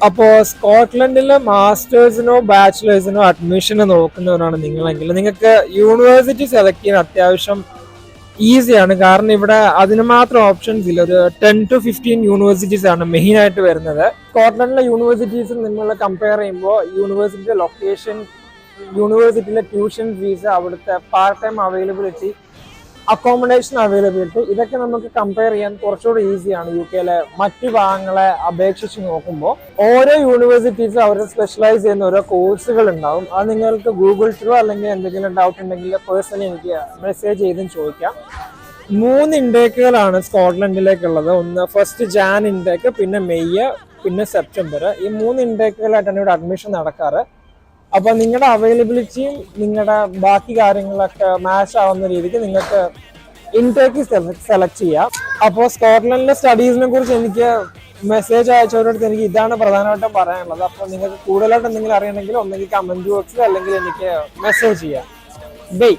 അപ്പോൾ സ്കോട്ട്ലൻഡിലെ മാസ്റ്റേഴ്സിനോ ബാച്ചിലേഴ്സിനോ അഡ്മിഷന് നോക്കുന്നവരാണ് നിങ്ങളെങ്കിൽ നിങ്ങൾക്ക് യൂണിവേഴ്സിറ്റി സെലക്ട് ചെയ്യാൻ അത്യാവശ്യം ഈസിയാണ്. കാരണം ഇവിടെ അതിന് മാത്രം ഓപ്ഷൻസ് ഇല്ല. ഒരു 10 to 15 യൂണിവേഴ്സിറ്റീസ് ആണ് മെയിൻ ആയിട്ട് വരുന്നത്. സ്കോട്ട്ലൻഡിലെ യൂണിവേഴ്സിറ്റീസ് നിങ്ങൾ കമ്പയർ ചെയ്യുമ്പോൾ യൂണിവേഴ്സിറ്റിയുടെ ലൊക്കേഷൻ, യൂണിവേഴ്സിറ്റിയിലെ ട്യൂഷൻ ഫീസ്, അവിടുത്തെ part time availability, accommodation availability, ഇതൊക്കെ നമുക്ക് കമ്പയർ ചെയ്യാൻ കുറച്ചുകൂടി ഈസിയാണ് യു കെയിലെ മറ്റു ഭാഗങ്ങളെ അപേക്ഷിച്ച് നോക്കുമ്പോൾ. ഓരോ യൂണിവേഴ്സിറ്റീസും അവർ സ്പെഷ്യലൈസ് ചെയ്യുന്ന ഓരോ കോഴ്സുകൾ ഉണ്ടാവും. അത് നിങ്ങൾക്ക് ഗൂഗിൾ ത്രൂ അല്ലെങ്കിൽ എന്തെങ്കിലും ഡൗട്ട് ഉണ്ടെങ്കിൽ പേഴ്സണലി എനിക്ക് മെസ്സേജ് ചെയ്തും ചോദിക്കാം. 3 ഇൻടേക്കുകളാണ് സ്കോട്ട്ലൻഡിലേക്കുള്ളത്. ഒന്ന് ഫസ്റ്റ് ജാൻ ഇൻടേക്ക്, പിന്നെ മെയ്, പിന്നെ സെപ്റ്റംബർ. ഈ 3 ഇൻടേക്കുകളായിട്ടാണ് ഇവിടെ അഡ്മിഷൻ നടക്കാറ്. അപ്പൊ നിങ്ങളുടെ അവൈലബിലിറ്റിയും നിങ്ങളുടെ ബാക്കി കാര്യങ്ങളൊക്കെ മാച്ച് ആവുന്ന രീതിക്ക് നിങ്ങൾക്ക് ഇൻടേക്ക് സെലക്ട് ചെയ്യാം. അപ്പോൾ സ്കോട്ട്ലൻഡിലെ സ്റ്റഡീസിനെ കുറിച്ച് എനിക്ക് മെസ്സേജ് അയച്ചവരോട് എനിക്ക് ഇതാണ് പ്രധാനമായിട്ടും പറയാനുള്ളത്. അപ്പോൾ നിങ്ങൾക്ക് കൂടുതലായിട്ട് എന്തെങ്കിലും അറിയണമെങ്കിൽ ഒന്നെങ്കിൽ കമന്റ് ബോക്സിൽ അല്ലെങ്കിൽ എനിക്ക് മെസ്സേജ് ചെയ്യാം. ബൈ.